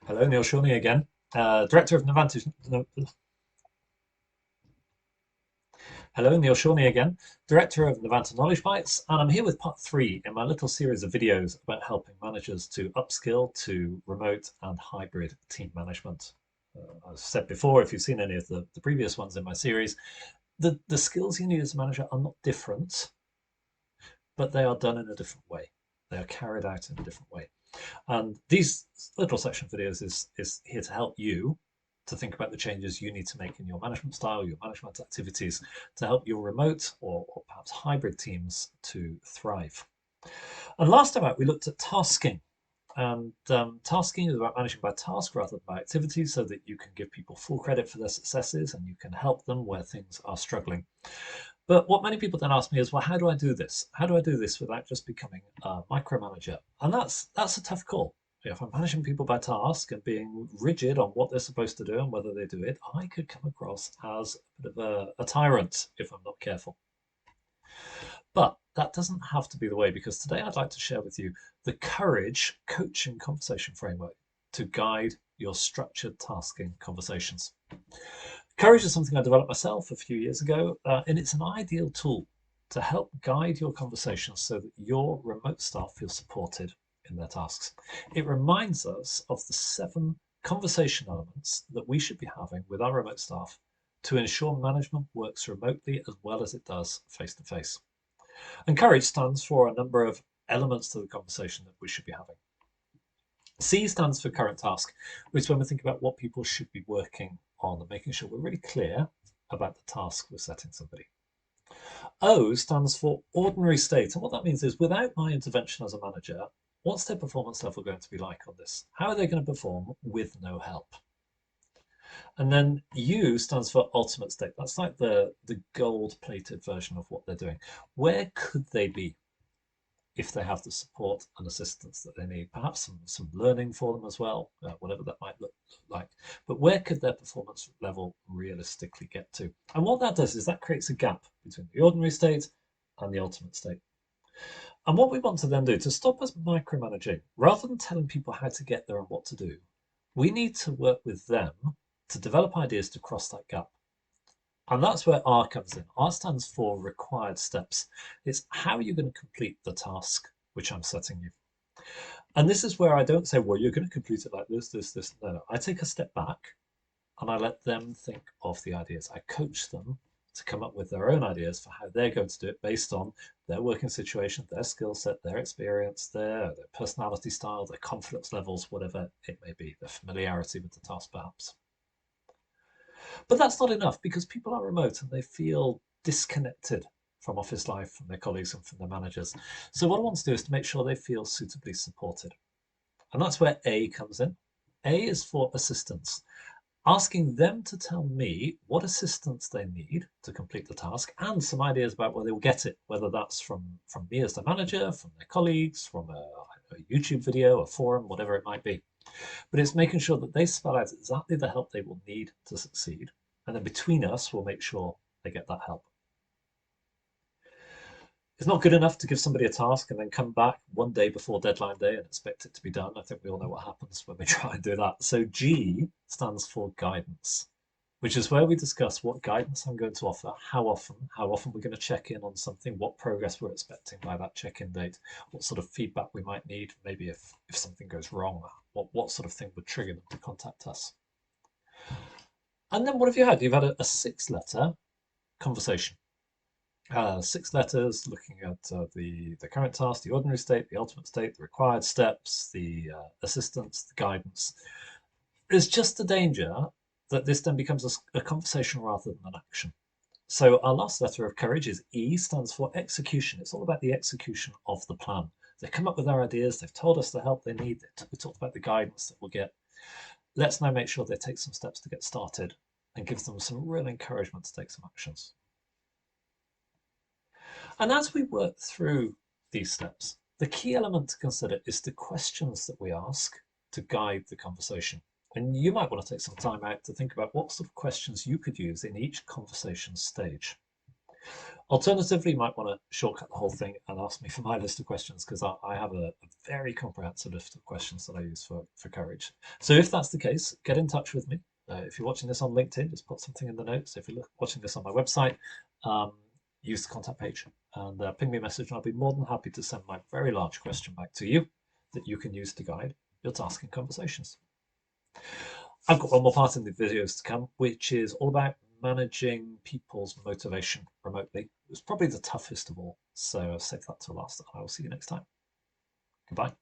Hello, Neil Shawnee again, Director of Navantage. No, hello, Neil Shawnee again, Director of Navanta Knowledge Bites, and I'm here with part three in my little series of videos about helping managers to upskill to remote and hybrid team management. As I've said before, if you've seen any of the previous ones in my series, the skills you need as a manager are not different, but they are done in a different way. They are carried out in a different way. And these little section videos is here to help you to think about the changes you need to make in your management style, your management activities, to help your remote or perhaps hybrid teams to thrive. And last time out, we looked at tasking. And tasking is about managing by task rather than by activities so that you can give people full credit for their successes and you can help them where things are struggling. But what many people then ask me is, well, how do I do this? How do I do this without just becoming a micromanager? And that's a tough call. If I'm managing people by task and being rigid on what they're supposed to do and whether they do it, I could come across as a bit of a tyrant if I'm not careful. But that doesn't have to be the way, because today I'd like to share with you the Courage coaching conversation framework to guide your structured tasking conversations. Courage is something I developed myself a few years ago, and it's an ideal tool to help guide your conversations so that your remote staff feel supported in their tasks. It reminds us of the 7 conversation elements that we should be having with our remote staff to ensure management works remotely as well as it does face to face. And courage stands for a number of elements to the conversation that we should be having. C stands for current task, which is when we think about what people should be working on and making sure we're really clear about the task we're setting somebody. O stands for ordinary state. And what that means is, without my intervention as a manager, what's their performance level going to be like on this? How are they going to perform with no help? And then U stands for ultimate state. That's like the gold plated version of what they're doing. Where could they be if they have the support and assistance that they need, perhaps some learning for them as well, whatever that might look like. But where could their performance level realistically get to? And what that does is that creates a gap between the ordinary state and the ultimate state. And what we want to then do to stop us micromanaging, rather than telling people how to get there and what to do, we need to work with them to develop ideas to cross that gap. And that's where R comes in. R stands for required steps. It's how you're going to complete the task which I'm setting you. And this is where I don't say, well, you're going to complete it like this, this, this. No, no. I take a step back and I let them think of the ideas. I coach them to come up with their own ideas for how they're going to do it based on their working situation, their skill set, their experience, their personality style, their confidence levels, whatever it may be, their familiarity with the task perhaps. But that's not enough, because people are remote and they feel disconnected from office life, from their colleagues and from their managers. So what I want to do is to make sure they feel suitably supported. And that's where A comes in. A is for assistance, asking them to tell me what assistance they need to complete the task and some ideas about where they will get it, whether that's from me as the manager, from their colleagues, from a YouTube video, a forum, whatever it might be. But it's making sure that they spell out exactly the help they will need to succeed. And then between us, we'll make sure they get that help. It's not good enough to give somebody a task and then come back one day before deadline day and expect it to be done. I think we all know what happens when we try and do that. So G stands for guidance, which is where we discuss what guidance I'm going to offer, how often we're going to check in on something, what progress we're expecting by that check-in date, what sort of feedback we might need, maybe if something goes wrong, what sort of thing would trigger them to contact us. And then what have you had? You've had a 6-letter conversation. 6 letters looking at the current task, the ordinary state, the ultimate state, the required steps, the assistance, the guidance. There's just a danger that this then becomes a conversation rather than an action. So our last letter of courage is E, stands for execution. It's all about the execution of the plan. They've come up with their ideas, they've told us the help they need, we talked about the guidance that we'll get. Let's now make sure they take some steps to get started and give them some real encouragement to take some actions. And as we work through these steps, the key element to consider is the questions that we ask to guide the conversation. And you might want to take some time out to think about what sort of questions you could use in each conversation stage. Alternatively, you might want to shortcut the whole thing and ask me for my list of questions because I have a very comprehensive list of questions that I use for courage. So if that's the case, get in touch with me. If you're watching this on LinkedIn, just put something in the notes. If you're watching this on my website, use the contact page and ping me a message, and I'll be more than happy to send my very large question back to you that you can use to guide your tasking conversations. I've got one more part in the videos to come, which is all about managing people's motivation remotely. It's probably the toughest of all, so I'll save that to last, and I will see you next time. Goodbye.